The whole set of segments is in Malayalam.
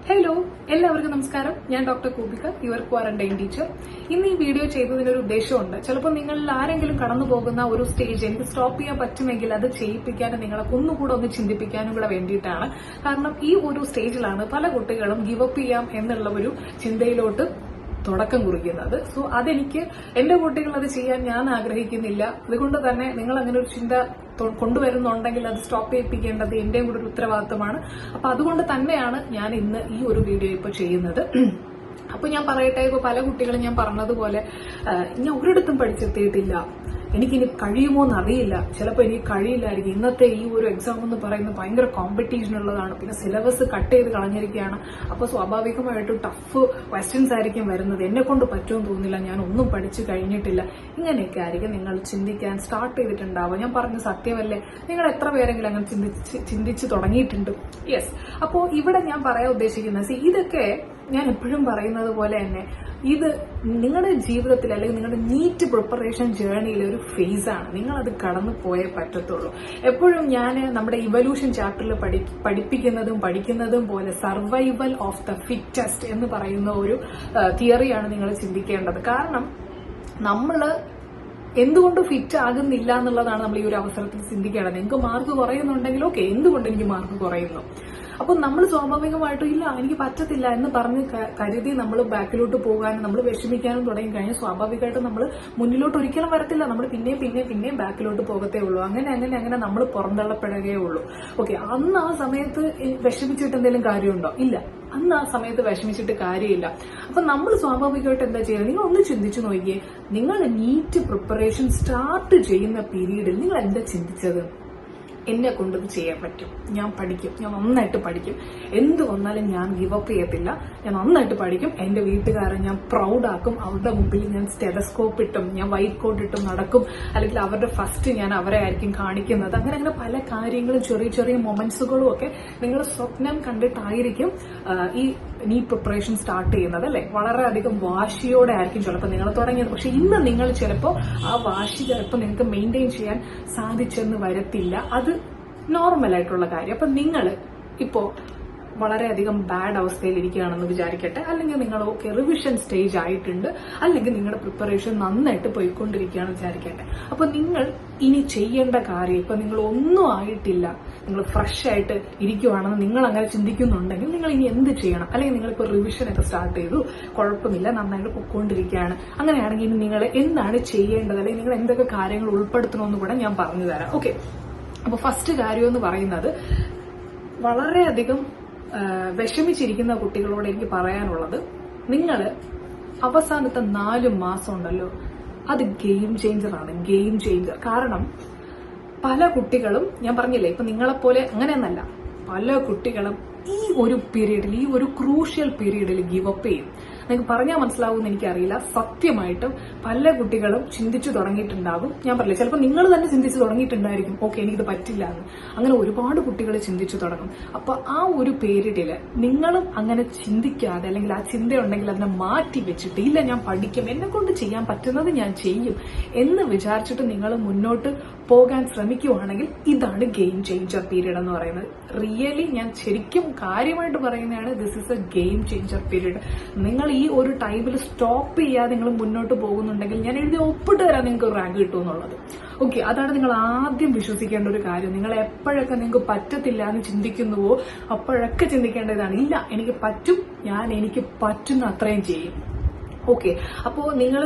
ഹലോ, എല്ലാവർക്കും നമസ്കാരം. ഞാൻ ഡോക്ടർ കൂപിക, യുവർ ക്വാറന്റൈൻ ടീച്ചർ. ഇന്ന് ഈ വീഡിയോ ചെയ്തതിനൊരു ഉദ്ദേശമുണ്ട്. ചിലപ്പോൾ നിങ്ങളിൽ ആരെങ്കിലും കടന്നു പോകുന്ന ഒരു സ്റ്റേജ് എനിക്ക് സ്റ്റോപ്പ് ചെയ്യാൻ പറ്റുമെങ്കിൽ അത് ചെയ്യിപ്പിക്കാനും നിങ്ങളെ ഒന്നുകൂടെ ഒന്ന് ചിന്തിപ്പിക്കാനും കൂടെ വേണ്ടിയിട്ടാണ്. കാരണം ഈ ഒരു സ്റ്റേജിലാണ് പല കുട്ടികളും ഗിവ് അപ്പ് ചെയ്യാം എന്നുള്ള ഒരു ചിന്തയിലോട്ട് തുടക്കം കുറിക്കുന്നത്. സോ അതെനിക്ക് എന്റെ കുട്ടികൾ അത് ചെയ്യാൻ ഞാൻ ആഗ്രഹിക്കുന്നില്ല. അതുകൊണ്ട് തന്നെ നിങ്ങൾ അങ്ങനെ ഒരു ചിന്ത കൊണ്ടുവരുന്നുണ്ടെങ്കിൽ അത് സ്റ്റോപ്പ് ചെയ്യിപ്പിക്കേണ്ടത് എന്റെയും കൂടെ ഒരു ഉത്തരവാദിത്തമാണ്. അപ്പൊ അതുകൊണ്ട് തന്നെയാണ് ഞാൻ ഇന്ന് ഈ ഒരു വീഡിയോ ഇപ്പൊ ചെയ്യുന്നത്. അപ്പൊ ഞാൻ പറയട്ടെ, ഇപ്പൊ പല കുട്ടികളും ഞാൻ പറഞ്ഞതുപോലെ ഞാൻ ഒരിടത്തും പഠിച്ചെത്തിയിട്ടില്ല, എനിക്കിനി കഴിയുമോ എന്നറിയില്ല, ചിലപ്പോൾ എനിക്ക് കഴിയില്ലായിരിക്കും, ഇന്നത്തെ ഈ ഒരു എക്സാം എന്ന് പറയുന്നത് ഭയങ്കര കോമ്പറ്റീഷൻ ഉള്ളതാണ്, പിന്നെ സിലബസ് കട്ട് ചെയ്ത് കളഞ്ഞിരിക്കുകയാണ്, അപ്പൊ സ്വാഭാവികമായിട്ടും ടഫ് ക്വസ്റ്റ്യൻസ് ആയിരിക്കും വരുന്നത്, എന്നെ കൊണ്ട് പറ്റുമെന്ന് തോന്നുന്നില്ല, ഞാൻ ഒന്നും പഠിച്ചു കഴിഞ്ഞിട്ടില്ല, ഇങ്ങനെയൊക്കെ ആയിരിക്കും നിങ്ങൾ ചിന്തിക്കാൻ സ്റ്റാർട്ട് ചെയ്തിട്ടുണ്ടാവുക. ഞാൻ പറഞ്ഞ സത്യമല്ലേ? നിങ്ങൾ എത്ര പേരെങ്കിലും അങ്ങനെ ചിന്തിച്ച് തുടങ്ങിയിട്ടുണ്ട്? യെസ്. അപ്പോ ഇവിടെ ഞാൻ പറയാൻ ഉദ്ദേശിക്കുന്നത്, ഇതൊക്കെ ഞാൻ എപ്പോഴും പറയുന്നത് പോലെ തന്നെ ഇത് നിങ്ങളുടെ ജീവിതത്തിൽ അല്ലെങ്കിൽ നിങ്ങളുടെ നീറ്റ് പ്രിപ്പറേഷൻ ജേർണിയിലെ ഒരു ഫേസ് ആണ്. നിങ്ങൾ അത് കടന്നു പോയേ പറ്റത്തുള്ളൂ. എപ്പോഴും ഞാൻ നമ്മുടെ ഇവല്യൂഷൻ ചാപ്റ്ററിൽ പഠിക്കുന്നതും പോലെ സർവൈവൽ ഓഫ് ദ ഫിറ്റസ്റ്റ് എന്ന് പറയുന്ന ഒരു തിയറിയാണ് നിങ്ങൾ ചിന്തിക്കേണ്ടത്. കാരണം നമ്മള് എന്തുകൊണ്ട് ഫിറ്റ് ആകുന്നില്ല എന്നുള്ളതാണ് നമ്മൾ ഈ ഒരു അവസരത്തിൽ ചിന്തിക്കേണ്ടത്. നിങ്ങൾക്ക് മാർക്ക് കുറയുന്നുണ്ടെങ്കിൽ ഓക്കെ, എന്തുകൊണ്ട് എനിക്ക് മാർക്ക് കുറയുന്നു? അപ്പൊ നമ്മൾ സ്വാഭാവികമായിട്ടും ഇല്ല എനിക്ക് പറ്റത്തില്ല എന്ന് പറഞ്ഞ് കരുതി നമ്മൾ ബാക്കിലോട്ട് പോകാനും നമ്മൾ വിഷമിക്കാനും തുടങ്ങി കഴിഞ്ഞാൽ സ്വാഭാവികമായിട്ടും നമ്മൾ മുന്നിലോട്ട് ഒരിക്കലും വരത്തില്ല. നമ്മൾ പിന്നെയും ബാക്കിലോട്ട് പോകത്തേ ഉള്ളൂ. അങ്ങനെ നമ്മൾ പുറന്തള്ളപ്പെടുകയേ ഉള്ളൂ. ഓക്കെ, അന്ന് ആ സമയത്ത് വിഷമിച്ചിട്ട് എന്തെങ്കിലും കാര്യമുണ്ടോ? ഇല്ല, അന്ന് ആ സമയത്ത് വിഷമിച്ചിട്ട് കാര്യമില്ല. അപ്പൊ നമ്മൾ സ്വാഭാവികമായിട്ട് എന്താ ചെയ്യുന്നത്? നിങ്ങൾ ഒന്ന് ചിന്തിച്ചു നോക്കിയേ, നിങ്ങൾ നീറ്റ് പ്രിപ്പറേഷൻ സ്റ്റാർട്ട് ചെയ്യുന്ന പീരീഡിൽ നിങ്ങൾ എന്താ ചിന്തിച്ചത്? എന്നെ കൊണ്ടത് ചെയ്യാൻ പറ്റും, ഞാൻ പഠിക്കും, ഞാൻ നന്നായിട്ട് പഠിക്കും, എന്ത് വന്നാലും ഞാൻ ഗിവപ്പ് ചെയ്യത്തില്ല, ഞാൻ നന്നായിട്ട് പഠിക്കും, എന്റെ വീട്ടുകാരെ ഞാൻ പ്രൗഡാക്കും, അവരുടെ മുമ്പിൽ ഞാൻ സ്റ്റെതസ്കോപ്പ് ഇട്ടും ഞാൻ വൈറ്റ് കോട്ട് ഇട്ടും നടക്കും, അല്ലെങ്കിൽ അവരുടെ ഫസ്റ്റ് ഞാൻ അവരെ ആയിരിക്കും കാണിക്കുന്നത്. അങ്ങനെ പല കാര്യങ്ങളും ചെറിയ മൊമെന്റ്സുകളും ഒക്കെ നിങ്ങൾ സ്വപ്നം കണ്ടിട്ടായിരിക്കും ഈ നീറ്റ് പ്രിപ്പറേഷൻ സ്റ്റാർട്ട് ചെയ്യുന്നത്, അല്ലെ? വളരെയധികം വാശിയോടെ ആയിരിക്കും ചിലപ്പോൾ നിങ്ങൾ തുടങ്ങിയത്. പക്ഷെ ഇന്ന് നിങ്ങൾ ചിലപ്പോൾ ആ വാശി ചിലപ്പോൾ നിങ്ങൾക്ക് മെയിൻറ്റെയിൻ ചെയ്യാൻ സാധിച്ചെന്ന് വരത്തില്ല. അത് നോർമൽ ആയിട്ടുള്ള കാര്യം. അപ്പൊ നിങ്ങൾ ഇപ്പോ വളരെയധികം ബാഡ് അവസ്ഥയിൽ ഇരിക്കുകയാണെന്ന് വിചാരിക്കട്ടെ, അല്ലെങ്കിൽ നിങ്ങൾ ഓക്കെ റിവിഷൻ സ്റ്റേജ് ആയിട്ടുണ്ട്, അല്ലെങ്കിൽ നിങ്ങളുടെ പ്രിപ്പറേഷൻ നന്നായിട്ട് പോയിക്കൊണ്ടിരിക്കുകയാണെന്ന് വിചാരിക്കട്ടെ. അപ്പൊ നിങ്ങൾ ഇനി ചെയ്യേണ്ട കാര്യം, ഇപ്പൊ നിങ്ങൾ ഒന്നും ആയിട്ടില്ല, നിങ്ങൾ ഫ്രഷ് ആയിട്ട് ഇരിക്കുവാണെന്ന് നിങ്ങൾ അങ്ങനെ ചിന്തിക്കുന്നുണ്ടെങ്കിൽ നിങ്ങൾ ഇനി എന്ത് ചെയ്യണം? അല്ലെങ്കിൽ നിങ്ങളിപ്പോൾ റിവിഷൻ ഒക്കെ സ്റ്റാർട്ട് ചെയ്തു, കുഴപ്പമില്ല, നന്നായിട്ട് പൊയ്ക്കൊണ്ടിരിക്കുകയാണ്, അങ്ങനെയാണെങ്കിൽ ഇനി നിങ്ങൾ എന്താണ് ചെയ്യേണ്ടത്, അല്ലെങ്കിൽ നിങ്ങൾ എന്തൊക്കെ കാര്യങ്ങൾ ഉൾപ്പെടുത്തണമെന്ന് കൂടെ ഞാൻ പറഞ്ഞു തരാം. ഓക്കെ, അപ്പൊ ഫസ്റ്റ് കാര്യം എന്ന് പറയുന്നത്, വളരെയധികം വിഷമിച്ചിരിക്കുന്ന കുട്ടികളോട് എനിക്ക് പറയാനുള്ളത്, നിങ്ങൾ അവസാനത്തെ 4 മാസം ഉണ്ടല്ലോ, അത് ഗെയിം ചേഞ്ചറാണ്, ഗെയിം ചേഞ്ചർ. കാരണം പല കുട്ടികളും, ഞാൻ പറഞ്ഞില്ലേ, ഇപ്പൊ നിങ്ങളെപ്പോലെ അങ്ങനെയൊന്നല്ല, പല കുട്ടികളും ഈ ഒരു പീരീഡിൽ, ഈ ഒരു ക്രൂഷ്യൽ പീരീഡിൽ ഗിവ് അപ്പ് ചെയ്യും. നിങ്ങൾക്ക് പറഞ്ഞാൽ മനസ്സിലാവുമെന്ന് എനിക്കറിയില്ല. സത്യമായിട്ടും പല കുട്ടികളും ചിന്തിച്ചു തുടങ്ങിയിട്ടുണ്ടാകും. ഞാൻ പറഞ്ഞില്ല, ചിലപ്പോൾ നിങ്ങൾ തന്നെ ചിന്തിച്ചു തുടങ്ങിയിട്ടുണ്ടായിരിക്കും, ഓക്കെ എനിക്കിത് പറ്റില്ല എന്ന്. അങ്ങനെ ഒരുപാട് കുട്ടികൾ ചിന്തിച്ചു തുടങ്ങും. അപ്പൊ ആ ഒരു പീരീഡിൽ നിങ്ങളും അങ്ങനെ ചിന്തിക്കാതെ, അല്ലെങ്കിൽ ആ ചിന്തയുണ്ടെങ്കിൽ അതിനെ മാറ്റി വെച്ചിട്ട്, ഇല്ല ഞാൻ പഠിക്കും, എന്നെ കൊണ്ട് ചെയ്യാൻ പറ്റുന്നത് ഞാൻ ചെയ്യും എന്ന് വിചാരിച്ചിട്ട് നിങ്ങൾ മുന്നോട്ട് പോകാൻ ശ്രമിക്കുവാണെങ്കിൽ ഇതാണ് ഗെയിം ചേഞ്ചർ പീരീഡ് എന്ന് പറയുന്നത്. റിയലി ഞാൻ ശരിക്കും കാര്യമായിട്ട് പറയുന്നതാണ്, this is A game changer period. നിങ്ങൾ ഈ ഒരു ടൈമിൽ സ്റ്റോപ്പ് ചെയ്യാതെ നിങ്ങൾ മുന്നോട്ട് പോകുന്നുണ്ടെങ്കിൽ ഞാൻ എഴുതി ഒപ്പിട്ട് തരാൻ നിങ്ങൾക്ക് റാങ്ക് കിട്ടുമെന്നുള്ളത്. ഓക്കെ, അതാണ് നിങ്ങൾ ആദ്യം വിശ്വസിക്കേണ്ട ഒരു കാര്യം. നിങ്ങൾ എപ്പോഴൊക്കെ നിങ്ങൾക്ക് പറ്റത്തില്ല എന്ന് ചിന്തിക്കുന്നുവോ അപ്പോഴൊക്കെ ചിന്തിക്കേണ്ടതാണ്, ഇല്ല എനിക്ക് പറ്റും, ഞാൻ എനിക്ക് പറ്റുന്ന അത്രയും ചെയ്യും. ഓക്കെ, അപ്പോ നിങ്ങൾ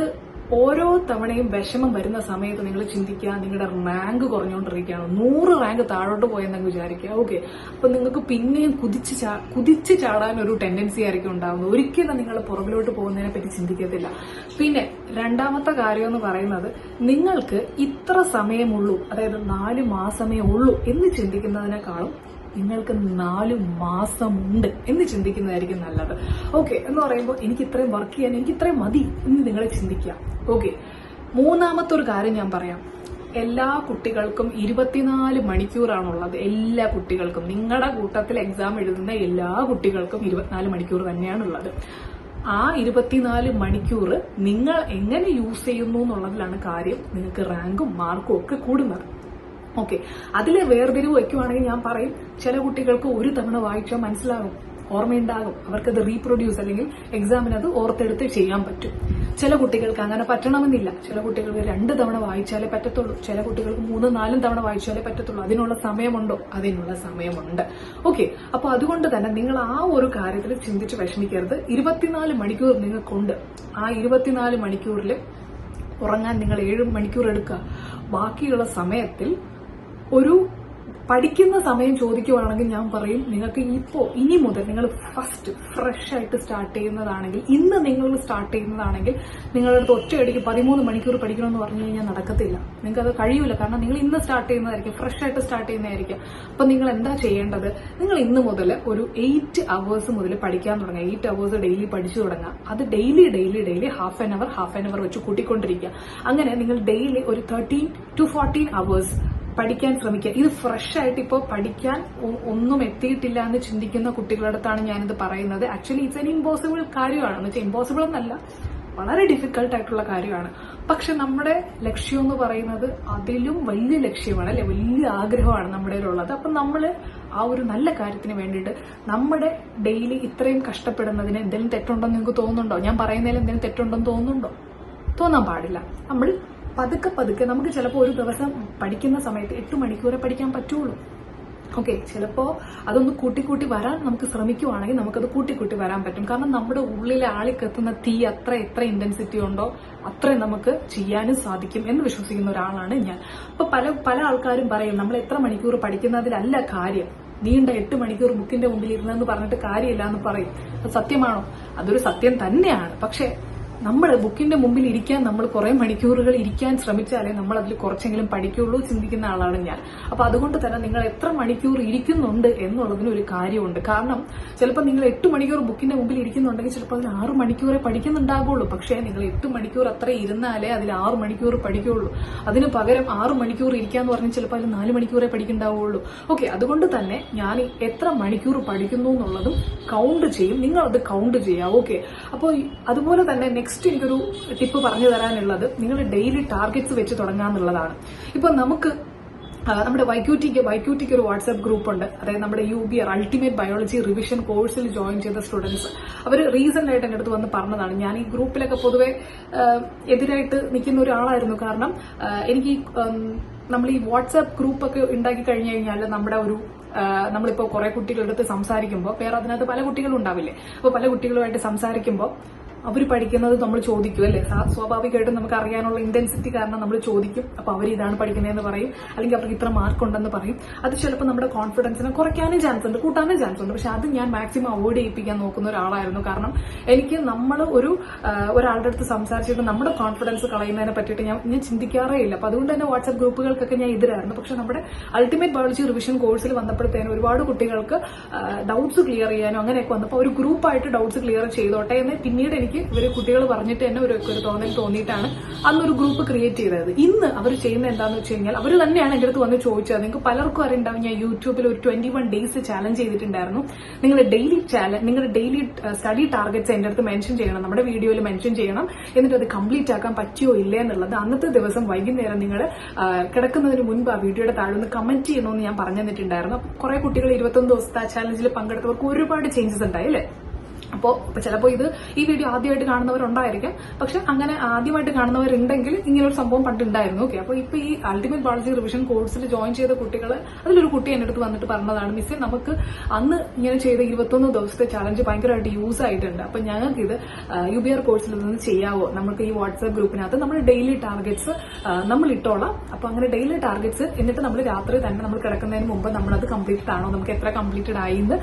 ഓരോ തവണയും വിഷമം വരുന്ന സമയത്ത് നിങ്ങൾ ചിന്തിക്കുക, നിങ്ങളുടെ റാങ്ക് കുറഞ്ഞുകൊണ്ടിരിക്കുകയാണ്, 100 റാങ്ക് താഴോട്ട് പോയെന്നങ്ങ് വിചാരിക്കുക. ഓക്കെ, അപ്പൊ നിങ്ങൾക്ക് പിന്നെയും കുതിച്ച് ചാടാൻ ഒരു ടെൻഡൻസി ആയിരിക്കും ഉണ്ടാകുന്നത്. ഒരിക്കലും നിങ്ങൾ പുറകിലോട്ട് പോകുന്നതിനെ പറ്റി ചിന്തിക്കത്തില്ല. പിന്നെ രണ്ടാമത്തെ കാര്യം എന്ന് പറയുന്നത്, നിങ്ങൾക്ക് ഇത്ര സമയമുള്ളൂ, അതായത് 4 മാസമേ ഉള്ളൂ എന്ന് ചിന്തിക്കുന്നതിനേക്കാളും നിങ്ങൾക്ക് 4 മാസമുണ്ട് എന്ന് ചിന്തിക്കുന്നതായിരിക്കും നല്ലത്. ഓക്കെ, എന്ന് പറയുമ്പോൾ എനിക്ക് ഇത്രയും വർക്ക് ചെയ്യാൻ എനിക്ക് ഇത്രയും മതി എന്ന് നിങ്ങൾ ചിന്തിക്കുക. ഓക്കെ, മൂന്നാമത്തെ ഒരു കാര്യം ഞാൻ പറയാം. എല്ലാ കുട്ടികൾക്കും 24 മണിക്കൂറാണുള്ളത്. എല്ലാ കുട്ടികൾക്കും, നിങ്ങളുടെ കൂട്ടത്തിൽ എക്സാം എഴുതുന്ന എല്ലാ കുട്ടികൾക്കും 24 മണിക്കൂർ തന്നെയാണുള്ളത്. ആ 24 മണിക്കൂർ നിങ്ങൾ എങ്ങനെ യൂസ് ചെയ്യുന്നു എന്നുള്ളതിലാണ് കാര്യം നിങ്ങൾക്ക് റാങ്കും മാർക്കും ഒക്കെ കൂടുന്നത്. ഓക്കെ, അതിലെ വേർതിരിവ് വയ്ക്കുവാണെങ്കിൽ ഞാൻ പറയും, ചില കുട്ടികൾക്ക് ഒരു തവണ വായിച്ചാൽ മനസ്സിലാകും, ഓർമ്മയുണ്ടാകും, അവർക്കത് റീപ്രൊഡ്യൂസ് അല്ലെങ്കിൽ എക്സാമിന് അത് ഓർത്തെടുത്ത് ചെയ്യാൻ പറ്റും. ചില കുട്ടികൾക്ക് അങ്ങനെ പറ്റണമെന്നില്ല. ചില കുട്ടികൾക്ക് 2 തവണ വായിച്ചാലേ പറ്റത്തുള്ളൂ, ചില കുട്ടികൾക്ക് 3-4 തവണ വായിച്ചാലേ പറ്റത്തുള്ളൂ. അതിനുള്ള സമയമുണ്ടോ? അതിനുള്ള സമയമുണ്ട്. ഓക്കെ, അപ്പൊ അതുകൊണ്ട് തന്നെ നിങ്ങൾ ആ ഒരു കാര്യത്തിൽ ചിന്തിച്ച് വിഷമിക്കരുത്. 24 മണിക്കൂർ നിങ്ങൾക്കുണ്ട്. ആ 24 മണിക്കൂറിൽ ഉറങ്ങാൻ നിങ്ങൾ 7 മണിക്കൂർ എടുക്കുക. ബാക്കിയുള്ള സമയത്തിൽ ഒരു പഠിക്കുന്ന സമയം ചോദിക്കുവാണെങ്കിൽ ഞാൻ പറയും, നിങ്ങൾക്ക് ഇനി മുതൽ നിങ്ങൾ ഫസ്റ്റ് ഫ്രഷ് ആയിട്ട് സ്റ്റാർട്ട് ചെയ്യുന്നതാണെങ്കിൽ, ഇന്ന് നിങ്ങൾ സ്റ്റാർട്ട് ചെയ്യുന്നതാണെങ്കിൽ നിങ്ങളുടെ അടുത്ത് ഒറ്റയടിക്ക് 13 മണിക്കൂർ പഠിക്കണമെന്ന് പറഞ്ഞു കഴിഞ്ഞാൽ നടക്കത്തില്ല. നിങ്ങൾക്ക് അത് കഴിയൂല. കാരണം നിങ്ങൾ ഇന്ന് സ്റ്റാർട്ട് ചെയ്യുന്നതായിരിക്കും, ഫ്രഷ് ആയിട്ട് സ്റ്റാർട്ട് ചെയ്യുന്നതായിരിക്കും. അപ്പൊ നിങ്ങൾ എന്താ ചെയ്യേണ്ടത്? നിങ്ങൾ ഇന്ന് മുതൽ ഒരു 8 അവേഴ്സ് മുതൽ പഠിക്കാൻ തുടങ്ങുക. 8 അവേഴ്സ് ഡെയിലി പഠിച്ചു തുടങ്ങുക. അത് ഡെയിലി ഹാഫ് ആൻ അവർ വെച്ച് കൂട്ടിക്കൊണ്ടിരിക്കുക. അങ്ങനെ നിങ്ങൾ ഡെയിലി ഒരു 13 to 14 അവേഴ്സ് പഠിക്കാൻ ശ്രമിക്കുക. ഇത് ഫ്രഷ് ആയിട്ട് ഇപ്പോൾ പഠിക്കാൻ ഒന്നും എത്തിയിട്ടില്ല എന്ന് ചിന്തിക്കുന്ന കുട്ടികളുടെ അടുത്താണ് ഞാനിത് പറയുന്നത്. ആക്ച്വലി ഇറ്റ്സ് എൻ ഇമ്പോസിബിൾ കാര്യമാണ്. എന്ന് വെച്ചാൽ ഇമ്പോസിബിൾ എന്നല്ല, വളരെ ഡിഫിക്കൽട്ട് ആയിട്ടുള്ള കാര്യമാണ്. പക്ഷെ നമ്മുടെ ലക്ഷ്യം എന്ന് പറയുന്നത് അതിലും വലിയ ലക്ഷ്യമാണ്, അല്ലെ? വലിയ ആഗ്രഹമാണ് നമ്മുടെ ഉള്ളത്. അപ്പൊ നമ്മൾ ആ ഒരു നല്ല കാര്യത്തിന് വേണ്ടിയിട്ട് നമ്മുടെ ഡെയിലി ഇത്രയും കഷ്ടപ്പെടുന്നതിന് എന്തെങ്കിലും തെറ്റുണ്ടെന്ന് നിങ്ങൾക്ക് തോന്നുന്നുണ്ടോ? ഞാൻ പറയുന്നതിൽ എന്തെങ്കിലും തെറ്റുണ്ടെന്ന് തോന്നുന്നുണ്ടോ? തോന്നാൻ പാടില്ല. നമ്മൾ പതുക്കെ നമുക്ക് ചിലപ്പോൾ ഒരു ദിവസം പഠിക്കുന്ന സമയത്ത് 8 മണിക്കൂറെ പഠിക്കാൻ പറ്റുള്ളൂ. ഓക്കെ, ചിലപ്പോൾ അതൊന്ന് കൂട്ടി വരാൻ നമുക്ക് ശ്രമിക്കുവാണെങ്കിൽ നമുക്കത് കൂട്ടി വരാൻ പറ്റും. കാരണം നമ്മുടെ ഉള്ളിലെ ആളിക്കെത്തുന്ന തീ എത്ര ഇന്റൻസിറ്റി ഉണ്ടോ അത്രയും നമുക്ക് ചെയ്യാനും സാധിക്കും എന്ന് വിശ്വസിക്കുന്ന ഒരാളാണ് ഞാൻ. അപ്പൊ പല ആൾക്കാരും പറയും നമ്മൾ എത്ര മണിക്കൂർ പഠിക്കുന്നതിലല്ല കാര്യം, നീണ്ട 8 മണിക്കൂർ ബുക്കിന്റെ മുമ്പിൽ ഇരുന്നെന്ന് പറഞ്ഞിട്ട് കാര്യമില്ല എന്ന് പറയും. അത് സത്യമാണോ? അതൊരു സത്യം തന്നെയാണ്. പക്ഷെ നമ്മൾ ബുക്കിന്റെ മുമ്പിൽ ഇരിക്കാൻ നമ്മൾ കുറെ മണിക്കൂറുകൾ ഇരിക്കാൻ ശ്രമിച്ചാലേ നമ്മൾ അതിൽ കുറച്ചെങ്കിലും പഠിക്കുള്ളൂ ചിന്തിക്കുന്ന ആളാണ് ഞാൻ. അപ്പൊ അതുകൊണ്ട് തന്നെ നിങ്ങൾ എത്ര മണിക്കൂർ ഇരിക്കുന്നുണ്ട് എന്നുള്ളതിന് ഒരു കാര്യമുണ്ട്. കാരണം ചിലപ്പോൾ നിങ്ങൾ 8 മണിക്കൂർ ബുക്കിന്റെ മുമ്പിൽ ഇരിക്കുന്നുണ്ടെങ്കിൽ ചിലപ്പോൾ അതിൽ 6 മണിക്കൂറെ പഠിക്കുന്നുണ്ടാകുള്ളൂ. പക്ഷേ നിങ്ങൾ 8 മണിക്കൂർ അത്ര ഇരുന്നാലേ അതിൽ 6 മണിക്കൂർ പഠിക്കുള്ളൂ. അതിന് പകരം 6 മണിക്കൂർ ഇരിക്കാന്ന് പറഞ്ഞാൽ ചിലപ്പോൾ അതിൽ 4 മണിക്കൂറെ പഠിക്കുന്നുണ്ടാവുള്ളൂ. ഓക്കെ, അതുകൊണ്ട് തന്നെ ഞാൻ എത്ര മണിക്കൂർ പഠിക്കുന്നു എന്നുള്ളതും കൗണ്ട് ചെയ്യും. നിങ്ങൾ അത് കൗണ്ട് ചെയ്യാം. ഓക്കെ, അപ്പോൾ അതുപോലെ തന്നെ നെക്സ്റ്റ് എനിക്കൊരു ടിപ്പ് പറഞ്ഞു തരാനുള്ളത് നിങ്ങൾ ഡെയിലി ടാർഗറ്റ്സ് വെച്ച് തുടങ്ങാന്നുള്ളതാണ്. ഇപ്പൊ നമുക്ക് നമ്മുടെ വൈക്യൂറ്റിക്ക് ഒരു വാട്സ്ആപ്പ് ഗ്രൂപ്പ് ഉണ്ട്. അതായത് നമ്മുടെ UBR അൾട്ടിമേറ്റ് ബയോളജി റിവിഷൻ കോഴ്സിൽ ജോയിൻ ചെയ്ത സ്റ്റുഡൻസ് അവർ റീസെന്റ് ആയിട്ട് എന്റെ അടുത്ത് വന്ന് പറഞ്ഞതാണ്. ഞാൻ ഈ ഗ്രൂപ്പിലൊക്കെ പൊതുവെ എതിരായിട്ട് നിൽക്കുന്ന ഒരാളായിരുന്നു. കാരണം എനിക്ക് നമ്മൾ ഈ വാട്സ്ആപ്പ് ഗ്രൂപ്പ് ഒക്കെ ഉണ്ടാക്കി കഴിഞ്ഞു കഴിഞ്ഞാൽ നമ്മുടെ ഒരു നമ്മളിപ്പോ കുറെ കുട്ടികളുടെ അടുത്ത് സംസാരിക്കുമ്പോൾ വേറെ അതിനകത്ത് പല കുട്ടികളും ഉണ്ടാവില്ലേ. അപ്പൊ പല കുട്ടികളുമായിട്ട് സംസാരിക്കുമ്പോൾ അവർ പഠിക്കുന്നത് നമ്മൾ ചോദിക്കും, അല്ലെ? സ്വാഭാവികമായിട്ടും നമുക്ക് അറിയാനുള്ള ഇന്റൻസിറ്റി കാരണം നമ്മൾ ചോദിക്കും. അപ്പൊ അവർ ഇതാണ് പഠിക്കുന്നതെന്ന് പറയും, അല്ലെങ്കിൽ അവർക്ക് ഇത്ര മാർക്ക് ഉണ്ടെന്ന് പറയും. അത് ചിലപ്പോൾ നമ്മുടെ കോൺഫിഡൻസിനെ കുറയ്ക്കാനും ചാൻസ് ഉണ്ട്, കൂട്ടാനും ചാൻസ് ഉണ്ട്. പക്ഷെ അത് ഞാൻ മാക്സിമം അവോയ്ഡ് ചെയ്യിപ്പിക്കാൻ നോക്കുന്ന ഒരാളായിരുന്നു. കാരണം എനിക്ക് നമ്മൾ ഒരാളുടെ അടുത്ത് സംസാരിച്ചിട്ട് നമ്മുടെ കോൺഫിഡൻസ് കളയുന്നതിനെ പറ്റിയിട്ട് ഞാൻ ചിന്തിക്കാറേ ഇല്ല. അപ്പൊ അതുകൊണ്ട് തന്നെ വാട്സ്ആപ്പ് ഗ്രൂപ്പുകൾക്കൊക്കെ ഞാൻ എതിരായിരുന്നു. പക്ഷെ നമ്മുടെ അൾട്ടിമേറ്റ് ബയോളജി റിവിഷൻ കോഴ്സിൽ വന്നപ്പോഴത്തേനും ഒരുപാട് കുട്ടികൾക്ക് ഡൗട്ട്സ് ക്ലിയർ ചെയ്യാനും അങ്ങനെയൊക്കെ വന്നപ്പോൾ ഒരു ഗ്രൂപ്പായിട്ട് ഡൗട്ട്സ് ക്ലിയർ ചെയ്തോട്ടെ എന്ന് പിന്നീട് എനിക്ക് ഇവര് കുട്ടികൾ പറഞ്ഞിട്ട് തന്നെ ഒരു തോന്നിയിട്ടാണ് അന്നൊരു ഗ്രൂപ്പ് ക്രിയേറ്റ് ചെയ്തത്. ഇന്ന് അവർ ചെയ്യുന്നത് എന്താണെന്ന് വെച്ച് കഴിഞ്ഞാൽ അവർ തന്നെയാണ് എന്റെ അടുത്ത് വന്ന് ചോദിച്ചത്. നിങ്ങൾക്ക് പലർക്കും അറിയുണ്ടാവും, ഞാൻ യൂട്യൂബിൽ ഒരു 21 ഡേയ്സ് ചാലഞ്ച് ചെയ്തിട്ടുണ്ടായിരുന്നു. നിങ്ങളുടെ ഡെയിലി സ്റ്റഡി ടാർഗറ്റ്സ് എന്റെ അടുത്ത് മെൻഷൻ ചെയ്യണം, നമ്മുടെ വീഡിയോയിൽ മെൻഷൻ ചെയ്യണം. എന്നിട്ട് അത് കംപ്ലീറ്റ് ആക്കാൻ പറ്റിയോ ഇല്ലേ എന്നുള്ളത് അന്നത്തെ ദിവസം വൈകുന്നേരം നിങ്ങൾ കിടക്കുന്നതിന് മുൻപ് ആ വീഡിയോയുടെ താഴെ ഒന്ന് കമന്റ് ചെയ്യണമെന്ന് ഞാൻ പറഞ്ഞു തന്നിട്ടുണ്ടായിരുന്നു. കുറെ കുട്ടികൾ 21 ദിവസത്തെ ആ ചാലഞ്ചിൽ പങ്കെടുത്തവർക്ക് ഒരുപാട് ചേഞ്ചസ് ഉണ്ടായി, അല്ലേ? അപ്പോൾ ചിലപ്പോൾ ഈ വീഡിയോ ആദ്യമായിട്ട് കാണുന്നവരുണ്ടായിരിക്കാം. പക്ഷെ അങ്ങനെ ആദ്യമായിട്ട് കാണുന്നവരുണ്ടെങ്കിൽ ഇങ്ങനെ ഒരു സംഭവം പണ്ടുണ്ടായിരുന്നു. ഓക്കെ, അപ്പോൾ ഇപ്പൊ ഈ അൾട്ടിമേറ്റ് ബയോളജി റിവിഷൻ കോഴ്സിൽ ജോയിൻ ചെയ്ത കുട്ടികൾ, അതിലൊരു കുട്ടി എന്റെ അടുത്ത് വന്നിട്ട് പറഞ്ഞതാണ്, മിസ്സേ നമുക്ക് അന്ന് ഇങ്ങനെ ചെയ്ത 21 ദിവസത്തെ ചാലഞ്ച് ഭയങ്കരമായിട്ട് യൂസ് ആയിട്ടുണ്ട്. അപ്പൊ ഞങ്ങൾക്ക് ഇത് UBR കോഴ്സിൽ നിന്ന് ചെയ്യാവോ? നമുക്ക് ഈ വാട്സ്ആപ്പ് ഗ്രൂപ്പിനകത്ത് നമ്മൾ ഡെയിലി ടാർഗറ്റ്സ് നമ്മൾ ഇട്ടോളാം. അപ്പൊ അങ്ങനെ ഡെയിലി ടാർഗറ്റ്സ് എന്നിട്ട് നമ്മൾ രാത്രി തന്നെ നമ്മൾ കിടക്കുന്നതിന് മുമ്പ് നമ്മളത് കംപ്ലീറ്റഡ് ആണോ, നമുക്ക് എത്ര കംപ്ലീറ്റഡ് ആയി എന്ന്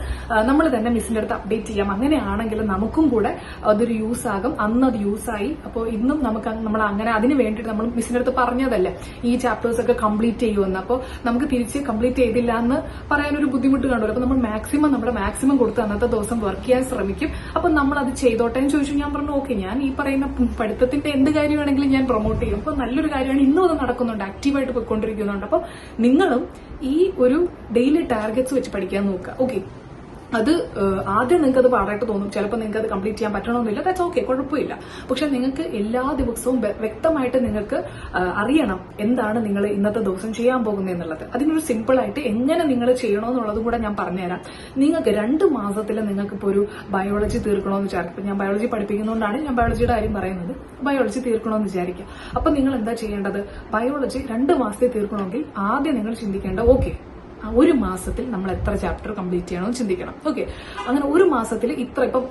നമ്മൾ തന്നെ മിസ്സിന്റെ അടുത്ത് അപ്ഡേറ്റ് ചെയ്യാം. അങ്ങനെയാണ് നമുക്കും കൂടെ അതൊരു യൂസ് ആകും. അന്ന് അത് യൂസായി. അപ്പോൾ ഇന്നും നമ്മൾ അങ്ങനെ അതിന് വേണ്ടിയിട്ട് നമ്മൾ മിസ്സിന്റെ അടുത്ത് പറഞ്ഞതല്ലേ ഈ ചാപ്റ്റേഴ്സ് ഒക്കെ കംപ്ലീറ്റ് ചെയ്യുമെന്ന്. അപ്പോൾ നമുക്ക് തിരിച്ച് കംപ്ലീറ്റ് ചെയ്തില്ല എന്ന് പറയാനൊരു ബുദ്ധിമുട്ട് കണ്ടുള്ളൂ. അപ്പൊ നമ്മൾ നമ്മുടെ മാക്സിമം കൊടുത്ത് അന്നത്തെ ദിവസം വർക്ക് ചെയ്യാൻ ശ്രമിക്കും. അപ്പൊ നമ്മൾ അത് ചെയ്തോട്ടെ എന്ന് ചോദിച്ചു. ഞാൻ പറഞ്ഞു ഓക്കെ, ഞാൻ ഈ പറയുന്ന പഠിത്തത്തിന്റെ എന്ത് കാര്യമാണെങ്കിലും ഞാൻ പ്രൊമോട്ട് ചെയ്യും. അപ്പൊ നല്ലൊരു കാര്യമാണ്, ഇന്നും അത് നടക്കുന്നുണ്ട്, ആക്റ്റീവായിട്ട് പോയിക്കൊണ്ടിരിക്കുന്നുണ്ട്. അപ്പൊ നിങ്ങളും ഈ ഒരു ഡെയിലി ടാർഗറ്റ്സ് വെച്ച് പഠിക്കാൻ നോക്കുക. ഓക്കെ, അത് ആദ്യം നിങ്ങൾക്ക് അത് പാടായിട്ട് തോന്നും, ചിലപ്പോൾ നിങ്ങൾക്ക് അത് കംപ്ലീറ്റ് ചെയ്യാൻ പറ്റണമെന്നില്ല, ദാറ്റ്സ് ഓക്കെ, കുഴപ്പമില്ല. പക്ഷെ നിങ്ങൾക്ക് എല്ലാ ദിവസവും വ്യക്തമായിട്ട് നിങ്ങൾക്ക് അറിയണം എന്താണ് നിങ്ങൾ ഇന്നത്തെ ദിവസം ചെയ്യാൻ പോകുന്നത് എന്നുള്ളത്. അതിനൊരു സിമ്പിൾ ആയിട്ട് എങ്ങനെ നിങ്ങൾ ചെയ്യണമെന്നുള്ളതും കൂടെ ഞാൻ പറഞ്ഞുതരാം. നിങ്ങൾക്ക് 2 മാസത്തിൽ നിങ്ങൾക്ക് ഇപ്പോൾ ഒരു ബയോളജി തീർക്കണമെന്ന് വിചാരിക്കും. ഞാൻ ബയോളജി പഠിപ്പിക്കുന്നതുകൊണ്ടാണ് ഞാൻ ബയോളജിയുടെ കാര്യം പറയുന്നത്. ബയോളജി തീർക്കണമെന്ന് വിചാരിക്കുക. അപ്പൊ നിങ്ങൾ എന്താ ചെയ്യേണ്ടത്? ബയോളജി 2 മാസത്തിൽ തീർക്കണമെങ്കിൽ ആദ്യം നിങ്ങൾ ചിന്തിക്കേണ്ട, ഓക്കെ, 1 മാസത്തിൽ നമ്മൾ എത്ര ചാപ്റ്റർ കംപ്ലീറ്റ് ചെയ്യണമെന്ന് ചിന്തിക്കണം. ഓക്കെ, അങ്ങനെ 1 മാസത്തിൽ ഇപ്പം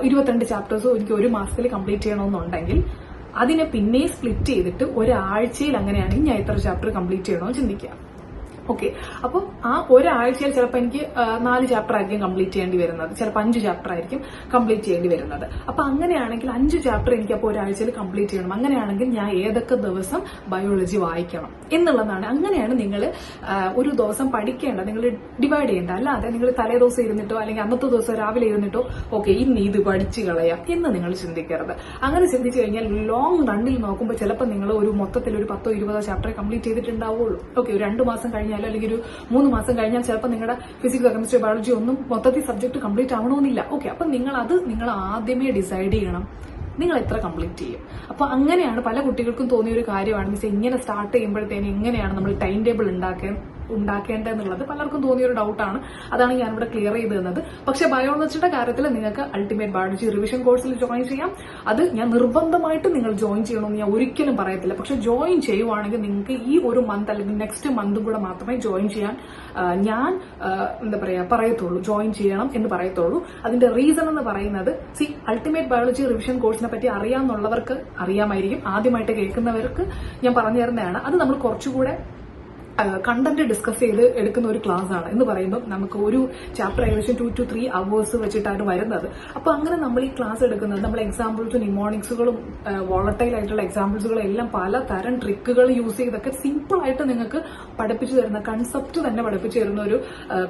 22 ചാപ്റ്റേഴ്സ് എനിക്ക് 1 മാസത്തിൽ കംപ്ലീറ്റ് ചെയ്യണമെന്നുണ്ടെങ്കിൽ അതിനെ പിന്നെ സ്പ്ലിറ്റ് ചെയ്തിട്ട് ഒരാഴ്ചയിൽ അങ്ങനെയാണെങ്കിൽ ഞാൻ എത്ര ചാപ്റ്റർ കംപ്ലീറ്റ് ചെയ്യണമെന്ന് ചിന്തിക്കുക. ഓക്കെ, അപ്പം ആ ഒരാഴ്ചയിൽ ചിലപ്പോൾ എനിക്ക് 4 ചാപ്റ്റർ ആയിരിക്കും കംപ്ലീറ്റ് ചെയ്യേണ്ടി വരുന്നത്, ചിലപ്പോൾ 5 ചാപ്റ്റർ ആയിരിക്കും കംപ്ലീറ്റ് ചെയ്യേണ്ടി വരുന്നത്. അപ്പൊ അങ്ങനെയാണെങ്കിൽ 5 ചാപ്റ്റർ എനിക്ക് അപ്പോൾ ഒരാഴ്ചയിൽ കംപ്ലീറ്റ് ചെയ്യണം. അങ്ങനെയാണെങ്കിൽ ഞാൻ ഏതൊക്കെ ദിവസം ബയോളജി വായിക്കണം എന്നുള്ളതാണ്. അങ്ങനെയാണ് നിങ്ങൾ ഒരു ദിവസം പഠിക്കേണ്ടത്, നിങ്ങൾ ഡിവൈഡ് ചെയ്യേണ്ട. അല്ലാതെ നിങ്ങൾ തലേ ദിവസം ഇരുന്നിട്ടോ അല്ലെങ്കിൽ അന്നത്തെ ദിവസം രാവിലെ ഇരുന്നിട്ടോ ഓക്കെ ഇന്ന് ഇത് പഠിച്ചു കളയാം എന്ന് നിങ്ങൾ ചിന്തിക്കരുത്. അങ്ങനെ ചിന്തിച്ചു കഴിഞ്ഞാൽ ലോങ് റണ്ണിൽ നോക്കുമ്പോൾ ചിലപ്പോൾ നിങ്ങൾ ഒരു മൊത്തത്തിൽ ഒരു 10-20 ചാപ്റ്റർ കംപ്ലീറ്റ് ചെയ്തിട്ടുണ്ടാവുള്ളൂ. ഓക്കെ, ഒരു 2 മാസം കഴിഞ്ഞാൽ അല്ലെങ്കിൽ ഒരു 3 മാസം കഴിഞ്ഞാൽ ചിലപ്പോൾ നിങ്ങളുടെ ഫിസിക്സ്, കെമിസ്ട്രി, ബയോളജി ഒന്നും മൊത്തത്തിൽ സബ്ജക്ട് കംപ്ലീറ്റ് ആവണമെന്നില്ല. ഓക്കെ, അപ്പൊ നിങ്ങൾ ആദ്യമേ ഡിസൈഡ് ചെയ്യണം നിങ്ങൾ എത്ര കംപ്ലീറ്റ് ചെയ്യും. അപ്പൊ അങ്ങനെയാണ് പല കുട്ടികൾക്കും തോന്നിയ ഒരു കാര്യമാണ്, മിസ് ഇങ്ങനെ സ്റ്റാർട്ട് ചെയ്യുമ്പോഴത്തേന് എങ്ങനെയാണ് നമ്മൾ ടൈം ടേബിൾ ഉണ്ടാക്കേണ്ടതെന്നുള്ളത് പലർക്കും തോന്നിയ ഒരു ഡൗട്ടാണ്. അതാണ് ഞാനിവിടെ ക്ലിയർ ചെയ്ത് തന്നത്. പക്ഷെ ബയോളജിയുടെ കാര്യത്തിൽ നിങ്ങൾക്ക് അൾട്ടിമേറ്റ് ബയോളജി റിവിഷൻ കോഴ്സിൽ ജോയിൻ ചെയ്യാം. അത് ഞാൻ നിർബന്ധമായിട്ട് നിങ്ങൾ ജോയിൻ ചെയ്യണമെന്ന് ഞാൻ ഒരിക്കലും പറയത്തില്ല. പക്ഷെ ജോയിൻ ചെയ്യുവാണെങ്കിൽ നിങ്ങൾക്ക് ഈ ഒരു മന്ത് അല്ലെങ്കിൽ നെക്സ്റ്റ് മന്തും കൂടെ മാത്രമേ ജോയിൻ ചെയ്യാൻ ഞാൻ പറയത്തുള്ളൂ, ജോയിൻ ചെയ്യണം എന്ന് പറയത്തുള്ളൂ. അതിന്റെ റീസൺ എന്ന് പറയുന്നത്, അൾട്ടിമേറ്റ് ബയോളജി റിവിഷൻ കോഴ്സിനെ പറ്റി അറിയാമെന്നുള്ളവർക്ക് അറിയാമായിരിക്കും, ആദ്യമായിട്ട് കേൾക്കുന്നവർക്ക് ഞാൻ പറഞ്ഞു തരുന്നതാണ്. അത് നമ്മൾ കുറച്ചുകൂടെ കണ്ടന്റ് ഡിസ്കസ് ചെയ്ത് എടുക്കുന്ന ഒരു ക്ലാസ് ആണ് എന്ന് പറയുമ്പോൾ നമുക്ക് ഒരു ചാപ്റ്റർ ഏകദേശം 2 to 3 hours വെച്ചിട്ടാണ് വരുന്നത്. അപ്പൊ അങ്ങനെ നമ്മൾ ഈ ക്ലാസ് എടുക്കുന്നത് നമ്മൾ എക്സാമ്പിൾസും നിമോണിക്സുകളും വോളട്ടൈൽ ആയിട്ടുള്ള എക്സാമ്പിൾസുകളും എല്ലാം പലതരം ട്രിക്കുകൾ യൂസ് ചെയ്തൊക്കെ സിമ്പിൾ ആയിട്ട് നിങ്ങൾക്ക് പഠിപ്പിച്ചു തരുന്ന, കൺസെപ്റ്റ് തന്നെ പഠിപ്പിച്ചു തരുന്ന ഒരു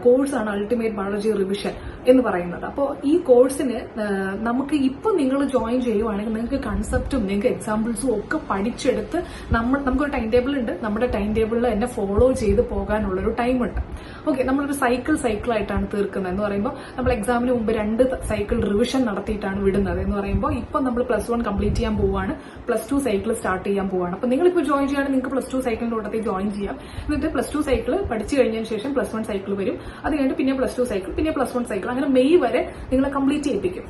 കോഴ്സാണ് അൾട്ടിമേറ്റ് ബയോളജി റിവിഷൻ എന്ന് പറയുന്നത്. അപ്പോൾ ഈ കോഴ്സിന് നമുക്ക് ഇപ്പൊ നിങ്ങൾ ജോയിൻ ചെയ്യുവാണെങ്കിൽ നിങ്ങൾക്ക് കൺസെപ്റ്റും നിങ്ങൾക്ക് എക്സാമ്പിൾസും ഒക്കെ പഠിച്ചെടുത്ത് നമുക്കൊരു ടൈം ടേബിൾ ഉണ്ട്. നമ്മുടെ ടൈം ടേബിളിൽ എന്നെ ഫോളോ ചെയ്ത് പോകാനുള്ളൊരു ടൈമുണ്ട്. ഓക്കെ, നമ്മളൊരു സൈക്കിളായിട്ടാണ് തീർക്കുന്നത് എന്ന് പറയുമ്പോൾ നമ്മൾ എക്സാമിന് മുമ്പ് 2 സൈക്കിൾ റിവിഷൻ നടത്തിയിട്ടാണ് വിടുന്നത് എന്ന് പറയുമ്പോൾ ഇപ്പൊ നമ്മൾ +1 കംപ്ലീറ്റ് ചെയ്യാൻ പോവാണ്, +2 സൈക്കിൾ സ്റ്റാർട്ട് ചെയ്യാൻ പോവാണ്. അപ്പൊ നിങ്ങളിപ്പോൾ ജോയിൻ ചെയ്യുകയാണെങ്കിൽ നിങ്ങൾക്ക് +2 സൈക്കിളിന്റെ കൂട്ടത്തിൽ ജോയിൻ ചെയ്യാം. എന്നിട്ട് +2 സൈക്കിൾ പഠിച്ചു കഴിഞ്ഞതിന് ശേഷം +1 സൈക്കിൾ വരും. അത് കഴിഞ്ഞിട്ട് പിന്നെ +2 സൈക്കിൾ, പിന്നെ +1 സൈക്കിൾ, അങ്ങനെ മെയ് വരെ നിങ്ങളെ കംപ്ലീറ്റ് ചെയ്യിപ്പിക്കും.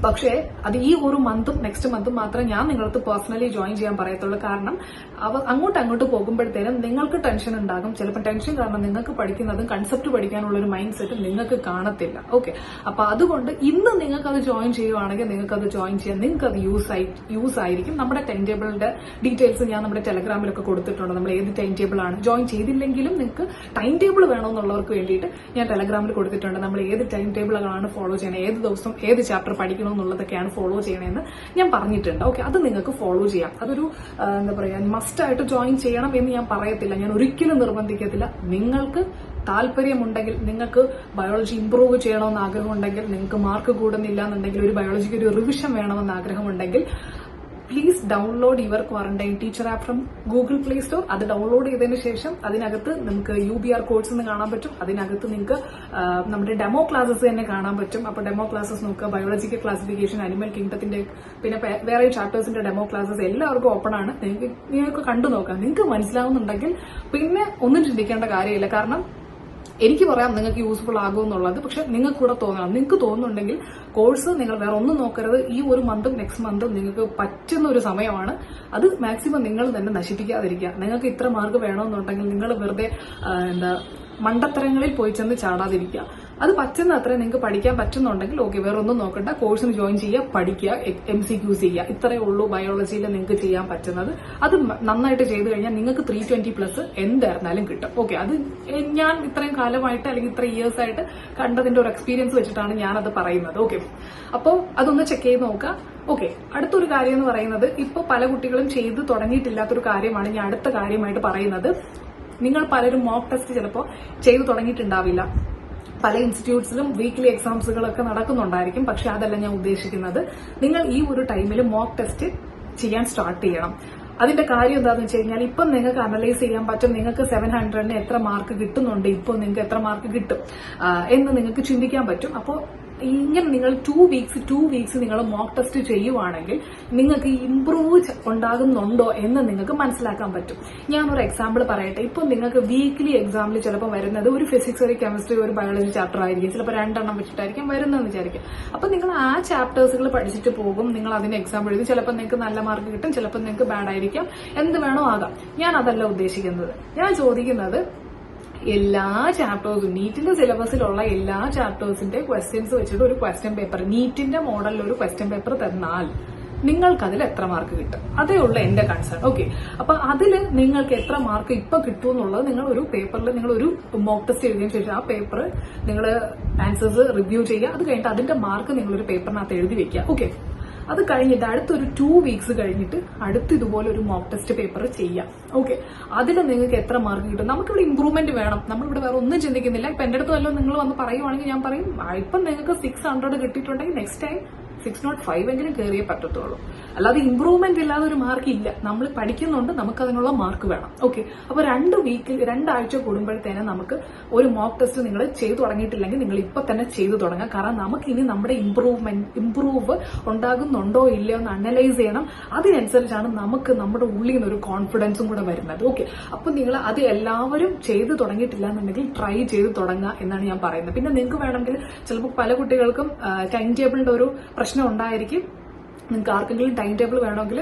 പക്ഷേ അത് ഈ ഒരു മന്തും നെക്സ്റ്റ് മന്തും മാത്രമേ ഞാൻ നിങ്ങൾക്ക് പേഴ്സണലി ജോയിൻ ചെയ്യാൻ പറയത്തുള്ളൂ. കാരണം അങ്ങോട്ട് പോകുമ്പോഴത്തേനും നിങ്ങൾക്ക് ടെൻഷൻ ഉണ്ടാകും. ചിലപ്പോൾ ടെൻഷൻ കാരണം നിങ്ങൾക്ക് പഠിക്കുന്നതും കൺസെപ്റ്റ് പഠിക്കാനുള്ള ഒരു മൈൻഡ് സെറ്റ് നിങ്ങൾക്ക് കാണത്തില്ല. ഓക്കെ, അപ്പൊ അതുകൊണ്ട് ഇന്ന് നിങ്ങൾക്ക് അത് ജോയിൻ ചെയ്യുവാണെങ്കിൽ നിങ്ങൾക്ക് അത് ജോയിൻ ചെയ്യാൻ നിങ്ങൾക്ക് അത് യൂസ് ആയിരിക്കും. നമ്മുടെ ടൈം ടേബിളിന്റെ ഡീറ്റെയിൽസ് ഞാൻ നമ്മുടെ ടെലഗ്രാമിലൊക്കെ കൊടുത്തിട്ടുണ്ട്. നമ്മൾ ഏത് ടൈം ടേബിൾ ആണ് ജോയിൻ ചെയ്തില്ലെങ്കിലും നിങ്ങൾക്ക് ടൈം ടേബിൾ വേണമെന്നുള്ളവർക്ക് വേണ്ടിയിട്ട് ഞാൻ ടെലഗ്രാമിൽ കൊടുത്തിട്ടുണ്ട്. നമ്മൾ ഏത് ടൈം ടേബിളുകളാണ് ഫോളോ ചെയ്യണത്, ഏത് ദിവസം ഏത് ചാപ്റ്റർ പഠിക്കണം എന്നുള്ളതൊക്കെയാണ് ഫോളോ ചെയ്യണമെന്ന് ഞാൻ പറഞ്ഞിട്ടുണ്ട്. ഓക്കെ, അത് നിങ്ങൾക്ക് ഫോളോ ചെയ്യാം. അതൊരു മസ്റ്റ് ആയിട്ട് ജോയിൻ ചെയ്യണം എന്ന് ഞാൻ പറയത്തില്ല, ഞാൻ ഒരിക്കലും നിർബന്ധിക്കത്തില്ല. നിങ്ങൾക്ക് താല്പര്യമുണ്ടെങ്കിൽ, നിങ്ങൾക്ക് ബയോളജി ഇംപ്രൂവ് ചെയ്യണമെന്ന് ആഗ്രഹമുണ്ടെങ്കിൽ, നിങ്ങൾക്ക് മാർക്ക് കൂടുന്നില്ല എന്നുണ്ടെങ്കിൽ, ഒരു ബയോളജിക്ക് ഒരു റിവിഷൻ വേണമെന്ന് ആഗ്രഹമുണ്ടെങ്കിൽ, please download your quarantine teacher app from Google play store. അത് ഡൗൺലോഡ് ചെയ്തതിന് ശേഷം അതിനകത്ത് നമുക്ക് UBR കോഴ്സ് എന്ന് കാണാൻ പറ്റും. അതിനകത്ത് നിങ്ങൾക്ക് നമ്മുടെ ഡെമോ ക്ലാസ്സസ് തന്നെ കാണാൻ പറ്റും. അപ്പൊ ഡെമോ ക്ലാസ്സസ് നോക്കുക, ബയോളജിക്കൽ ക്ലാസിഫിക്കേഷൻ, അനിമൽ കിങ്ഡത്തിന്റെ, പിന്നെ വേറെ ചാപ്റ്റേഴ്സിന്റെ ഡെമോ ക്ലാസ്സസ് എല്ലാവർക്കും ഓപ്പൺ ആണ്. നിങ്ങൾക്ക് കണ്ടു നോക്കാം. നിങ്ങൾക്ക് മനസ്സിലാവുന്നുണ്ടെങ്കിൽ പിന്നെ ഒന്നും ചിന്തിക്കേണ്ട കാര്യമില്ല. കാരണം എനിക്ക് പറയാം നിങ്ങൾക്ക് യൂസ്ഫുൾ ആകുമെന്നുള്ളത്. പക്ഷെ നിങ്ങൾക്ക് കൂടെ തോന്നണം. നിങ്ങൾക്ക് തോന്നുന്നുണ്ടെങ്കിൽ കോഴ്സ് നിങ്ങൾ വേറെ ഒന്നും നോക്കരുത്. ഈ ഒരു മന്തും നെക്സ്റ്റ് മന്തും നിങ്ങൾക്ക് പറ്റുന്ന ഒരു സമയമാണ്. അത് മാക്സിമം നിങ്ങൾ തന്നെ നശിപ്പിക്കാതിരിക്കുക. നിങ്ങൾക്ക് ഇത്ര മാർക്ക് വേണമെന്നുണ്ടെങ്കിൽ നിങ്ങൾ വെറുതെ മണ്ടത്തരങ്ങളിൽ പോയി ചെന്ന് ചാടാതിരിക്കുക. അത് പറ്റുന്ന അത്ര നിങ്ങൾക്ക് പഠിക്കാൻ പറ്റുന്നുണ്ടെങ്കിൽ ഓക്കെ, വേറെ ഒന്നും നോക്കണ്ട, കോഴ്സിന് ജോയിൻ ചെയ്യുക, പഠിക്കുക, MCQs ചെയ്യുക. ഇത്രയേ ഉള്ളൂ ബയോളജിയിൽ നിങ്ങൾക്ക് ചെയ്യാൻ പറ്റുന്നത്. അത് നന്നായിട്ട് ചെയ്തു കഴിഞ്ഞാൽ നിങ്ങൾക്ക് 320+ എന്തായിരുന്നാലും കിട്ടും. ഓക്കെ, അത് ഞാൻ ഇത്രയും കാലമായിട്ട് അല്ലെങ്കിൽ ഇത്ര ഇയേഴ്സ് ആയിട്ട് കണ്ടതിന്റെ ഒരു എക്സ്പീരിയൻസ് വെച്ചിട്ടാണ് ഞാനത് പറയുന്നത്. ഓക്കെ, അപ്പോൾ അതൊന്ന് ചെക്ക് ചെയ്ത് നോക്കുക. ഓക്കെ, അടുത്തൊരു കാര്യം എന്ന് പറയുന്നത്, ഇപ്പോൾ പല കുട്ടികളും ചെയ്ത് തുടങ്ങിയിട്ടില്ലാത്തൊരു കാര്യമാണ് ഞാൻ അടുത്ത കാര്യമായിട്ട് പറയുന്നത്. നിങ്ങൾ പലരും മോക്ക് ടെസ്റ്റ് ചിലപ്പോൾ ചെയ്തു തുടങ്ങിയിട്ടുണ്ടാവില്ല. പല ഇൻസ്റ്റിറ്റ്യൂട്ട്സിലും വീക്ക്ലി എക്സാംസുകളൊക്കെ നടക്കുന്നുണ്ടായിരിക്കും. പക്ഷെ അതല്ല ഞാൻ ഉദ്ദേശിക്കുന്നത്. നിങ്ങൾ ഈ ഒരു ടൈമിൽ മോക്ക് ടെസ്റ്റ് ചെയ്യാൻ സ്റ്റാർട്ട് ചെയ്യണം. അതിന്റെ കാര്യം എന്താണെന്ന് വെച്ച് കഴിഞ്ഞാൽ ഇപ്പം നിങ്ങൾക്ക് അനലൈസ് ചെയ്യാൻ പറ്റും നിങ്ങൾക്ക് 700-ന് എത്ര മാർക്ക് കിട്ടുന്നുണ്ട്, ഇപ്പോൾ നിങ്ങൾക്ക് എത്ര മാർക്ക് കിട്ടും എന്ന് നിങ്ങൾക്ക് ചിന്തിക്കാൻ പറ്റും. അപ്പോൾ ഇങ്ങനെ നിങ്ങൾ 2 വീക്സ് നിങ്ങൾ മോക്ക് ടെസ്റ്റ് ചെയ്യുവാണെങ്കിൽ നിങ്ങൾക്ക് ഇംപ്രൂവ് ഉണ്ടാകുന്നുണ്ടോ എന്ന് നിങ്ങൾക്ക് മനസ്സിലാക്കാൻ പറ്റും. ഞാനൊരു എക്സാമ്പിൾ പറയട്ടെ. ഇപ്പൊ നിങ്ങൾക്ക് വീക്ക്ലി എക്സാമിൽ ചിലപ്പോൾ വരുന്നത് ഒരു ഫിസിക്സ്, ഒരു കെമിസ്ട്രി, ഒരു ബയോളജി ചാപ്റ്റർ ആയിരിക്കും, ചിലപ്പോൾ 2 എണ്ണം വെച്ചിട്ടായിരിക്കും വരുന്നതെന്ന് വിചാരിക്കും. അപ്പൊ നിങ്ങൾ ആ ചാപ്റ്റേഴ്സുകൾ പഠിച്ചിട്ട് പോകും, നിങ്ങൾ അതിന് എക്സാം എഴുതി, ചിലപ്പോൾ നിങ്ങൾക്ക് നല്ല മാർക്ക് കിട്ടും, ചിലപ്പോൾ നിങ്ങൾക്ക് ബാഡ് ആയിരിക്കാം, എന്ത് വേണോ ആകാം. ഞാൻ അതല്ല ഉദ്ദേശിക്കുന്നത്. ഞാൻ ചോദിക്കുന്നത് എല്ലാ ചാപ്റ്റേഴ്സും നീറ്റിന്റെ സിലബസിലുള്ള എല്ലാ ചാപ്റ്റേഴ്സിന്റെ ക്വസ്റ്റ്യൻസ് വെച്ചിട്ട് ഒരു ക്വസ്റ്റ്യൻ പേപ്പർ, നീറ്റിന്റെ മോഡലിൽ ഒരു ക്വസ്റ്റ്യൻ പേപ്പർ തന്നാൽ നിങ്ങൾക്ക് അതിൽ എത്ര മാർക്ക് കിട്ടും, അതേ ഉള്ളൂ എന്റെ കൺസേൺ. ഓക്കെ, അപ്പൊ അതിൽ നിങ്ങൾക്ക് എത്ര മാർക്ക് ഇപ്പൊ കിട്ടും എന്നുള്ളത് നിങ്ങൾ ഒരു പേപ്പറിൽ നിങ്ങൾ ഒരു മോക്ക് ടെസ്റ്റ് എഴുതിയതിനു ശേഷം ആ പേപ്പർ നിങ്ങൾ ആൻസേഴ്സ് റിവ്യൂ ചെയ്യുക. അത് കഴിഞ്ഞിട്ട് അതിന്റെ മാർക്ക് നിങ്ങൾ ഒരു പേപ്പറിനകത്ത് എഴുതി വെക്കുക. ഓക്കെ, അത് കഴിഞ്ഞിട്ട് അടുത്തൊരു 2 വീക്സ് കഴിഞ്ഞിട്ട് അടുത്ത് ഇതുപോലെ ഒരു മോക്ക് ടെസ്റ്റ് പേപ്പർ ചെയ്യാം. ഓക്കെ, അതിൽ നിങ്ങൾക്ക് എത്ര മാർക്ക് കിട്ടും. നമുക്കിവിടെ ഇംപ്രൂവ്മെന്റ് വേണം, നമ്മളിവിടെ വേറെ ഒന്നും ചിന്തിക്കുന്നില്ല. ഇപ്പൊ എന്റെ അടുത്ത് വല്ലതും നിങ്ങൾ വന്ന് പറയുവാണെങ്കിൽ ഞാൻ പറയും ഇപ്പം നിങ്ങൾക്ക് 600 കിട്ടിയിട്ടുണ്ടെങ്കിൽ നെക്സ്റ്റ് ടൈം 605 എങ്കിലും കയറിയേ പറ്റത്തുള്ളൂ. അല്ലാതെ ഇംപ്രൂവ്മെന്റ് ഇല്ലാതെ ഒരു മാർക്ക് ഇല്ല. നമ്മൾ പഠിക്കുന്നുണ്ട്, നമുക്ക് അതിനുള്ള മാർക്ക് വേണം. ഓക്കെ, അപ്പൊ 2 ആഴ്ച കൂടുമ്പോഴത്തേനെ നമുക്ക് ഒരു മോക്ക് ടെസ്റ്റ് നിങ്ങൾ ചെയ്തു തുടങ്ങിയിട്ടില്ലെങ്കിൽ നിങ്ങൾ ഇപ്പൊ തന്നെ ചെയ്തു തുടങ്ങാം. കാരണം നമുക്ക് ഇനി നമ്മുടെ ഇംപ്രൂവ് ഉണ്ടാകുന്നുണ്ടോ ഇല്ലയോ എന്ന് അനലൈസ് ചെയ്യണം. അതിനനുസരിച്ചാണ് നമുക്ക് നമ്മുടെ ഉള്ളിൽ നിന്ന് ഒരു കോൺഫിഡൻസും കൂടെ വരുന്നത്. ഓക്കെ, അപ്പൊ നിങ്ങൾ അത് എല്ലാവരും ചെയ്തു തുടങ്ങിയിട്ടില്ല എന്നുണ്ടെങ്കിൽ ട്രൈ ചെയ്ത് തുടങ്ങുക എന്നാണ് ഞാൻ പറയുന്നത്. പിന്നെ നിങ്ങൾക്ക് വേണമെങ്കിൽ ചിലപ്പോൾ പല കുട്ടികൾക്കും ടൈം ടേബിളിന്റെ ഒരു പ്രശ്നം ഉണ്ടായിരിക്കും. നിങ്ങൾക്ക് ആർക്കെങ്കിലും ടൈം ടേബിൾ വേണമെങ്കിൽ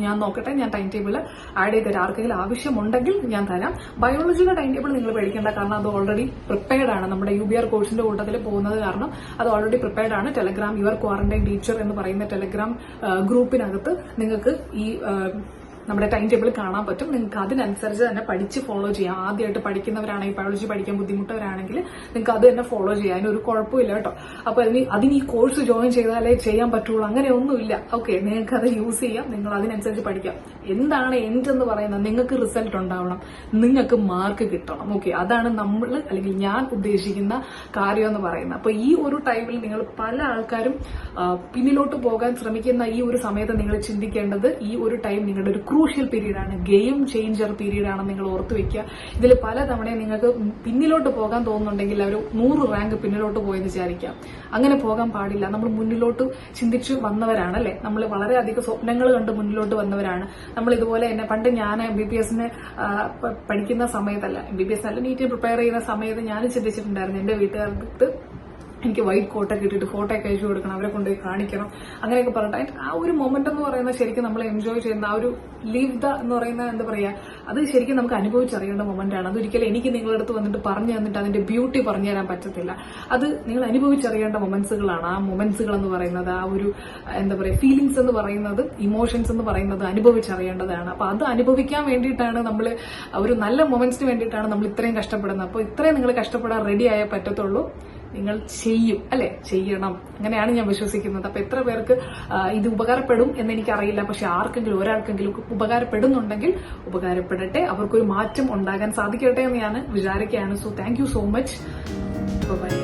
ഞാൻ നോക്കട്ടെ, ഞാൻ ടൈം ടേബിൾ ആഡ് ചെയ്ത് തരാം. ആർക്കെങ്കിലും ആവശ്യമുണ്ടെങ്കിൽ ഞാൻ തരാം. ബയോളജിയുടെ ടൈം ടേബിൾ നിങ്ങൾ പേടിക്കേണ്ട, കാരണം അത് ഓൾറെഡി പ്രിപ്പയർഡ് ആണ്. നമ്മുടെ UBR കോഴ്സിന്റെ കൂട്ടത്തിൽ പോകുന്നത് കാരണം അത് ഓൾറെഡി പ്രിപ്പയർഡ് ആണ്. ടെലഗ്രാം യുവർ ക്വാറന്റൈൻ ടീച്ചർ എന്ന് പറയുന്ന ടെലഗ്രാം ഗ്രൂപ്പിനകത്ത് നിങ്ങൾക്ക് ഈ നമ്മുടെ ടൈം ടേബിൾ കാണാൻ പറ്റും. നിങ്ങൾക്ക് അതിനനുസരിച്ച് തന്നെ പഠിച്ച് ഫോളോ ചെയ്യാം. ആദ്യമായിട്ട് പഠിക്കുന്നവരാണെങ്കിൽ, ബയോളജി പഠിക്കാൻ ബുദ്ധിമുട്ടവരാണെങ്കിൽ നിങ്ങൾക്ക് അത് തന്നെ ഫോളോ ചെയ്യാം. അതിനൊരു കുഴപ്പമില്ല കേട്ടോ. അപ്പൊ അതിന് ഈ കോഴ്സ് ജോയിൻ ചെയ്താലേ ചെയ്യാൻ പറ്റുള്ളൂ, അങ്ങനെയൊന്നുമില്ല. ഓക്കെ, നിങ്ങൾക്ക് അത് യൂസ് ചെയ്യാം, നിങ്ങൾ അതിനനുസരിച്ച് പഠിക്കാം. എന്താണ് എൻഡ് എന്ന് പറയുന്നത്? നിങ്ങൾക്ക് റിസൾട്ട് ഉണ്ടാവണം, നിങ്ങൾക്ക് മാർക്ക് കിട്ടണം. ഓക്കെ, അതാണ് നമ്മൾ അല്ലെങ്കിൽ ഞാൻ ഉദ്ദേശിക്കുന്ന കാര്യം എന്ന് പറയുന്നത്. അപ്പൊ ഈ ഒരു ടൈമിൽ നിങ്ങൾ പല ആൾക്കാരും പിന്നിലോട്ട് പോകാൻ ശ്രമിക്കുന്ന ഈ ഒരു സമയത്ത് നിങ്ങൾ ചിന്തിക്കേണ്ടത് ഈ ഒരു ടൈം നിങ്ങളുടെ ഒരു ക്രൂഷ്യൽ പീരീഡാണ്, ഗെയിം ചേഞ്ചർ പീരീഡാണ്. നിങ്ങൾ ഓർത്ത് വെക്കുക. ഇതിൽ പല തവണയും നിങ്ങൾക്ക് പിന്നിലോട്ട് പോകാൻ തോന്നുന്നുണ്ടെങ്കിൽ ഒരു 100 റാങ്ക് പിന്നിലോട്ട് പോയെന്ന് വിചാരിക്കാം. അങ്ങനെ പോകാൻ പാടില്ല. നമ്മൾ മുന്നിലോട്ട് ചിന്തിച്ചു വന്നവരാണ് അല്ലെ, നമ്മൾ വളരെയധികം സ്വപ്നങ്ങൾ കണ്ട് മുന്നിലോട്ട് വന്നവരാണ്. നമ്മൾ ഇതുപോലെ തന്നെ പണ്ട് ഞാൻ MBBS പഠിക്കുന്ന സമയത്തല്ല, MBBS നല്ല നീറ്റ് പ്രിപ്പയർ ചെയ്യുന്ന സമയത്ത് ഞാൻ ചിന്തിച്ചിട്ടുണ്ടായിരുന്നു എന്റെ വീട്ടുകാർക്ക് എനിക്ക് വൈറ്റ് കോട്ടൊക്കെ ഇട്ടിട്ട് ഫോട്ടോ ഒക്കെ അയച്ചു കൊടുക്കണം, അവരെ കൊണ്ടുപോയി കാണിക്കണം, അങ്ങനെയൊക്കെ പറഞ്ഞിട്ട് ആ ഒരു മൊമെന്റ് എന്ന് പറയുന്നത് ശരിക്കും നമ്മൾ എൻജോയ് ചെയ്യുന്ന ആ ഒരു ലീവ് എന്ന് പറയുന്ന എന്താ പറയാ, അത് ശരിക്കും നമുക്ക് അനുഭവിച്ചറിയേണ്ട മൊമെന്റ് ആണ്. അതൊരിക്കലും എനിക്ക് നിങ്ങളുടെ അടുത്ത് വന്നിട്ട് പറഞ്ഞു തന്നിട്ട് അതിന്റെ ബ്യൂട്ടി പറഞ്ഞു തരാൻ പറ്റത്തില്ല. അത് നിങ്ങൾ അനുഭവിച്ചറിയേണ്ട മൊമെന്റ്സുകളാണ്. ആ മൊമെന്റ്സുകൾ എന്ന് പറയുന്നത്, ആ ഒരു എന്താ പറയാ ഫീലിംഗ്സ് എന്ന് പറയുന്നത്, ഇമോഷൻസ് എന്ന് പറയുന്നത് അനുഭവിച്ചറിയേണ്ടതാണ്. അപ്പൊ അത് അനുഭവിക്കാൻ വേണ്ടിയിട്ടാണ് നമ്മൾ, ഒരു നല്ല മൊമെന്റ്സിന് വേണ്ടിയിട്ടാണ് നമ്മൾ ഇത്രയും കഷ്ടപ്പെടുന്നത്. അപ്പോൾ ഇത്രയും നിങ്ങൾ കഷ്ടപ്പെടാൻ റെഡി ആയേ പറ്റത്തുള്ളൂ. നിങ്ങൾ ചെയ്യും അല്ലെ, ചെയ്യണം. അങ്ങനെയാണ് ഞാൻ വിശ്വസിക്കുന്നത്. അപ്പൊ എത്ര പേർക്ക് ഇത് ഉപകാരപ്പെടും എന്ന് എനിക്കറിയില്ല. പക്ഷെ ആർക്കെങ്കിലും ഒരാൾക്കെങ്കിലും ഉപകാരപ്പെടുന്നുണ്ടെങ്കിൽ ഉപകാരപ്പെടട്ടെ, അവർക്കൊരു മാറ്റം ഉണ്ടാകാൻ സാധിക്കട്ടെ എന്ന് ഞാൻ വിചാരിക്കുകയാണ്. So thank you so much. By.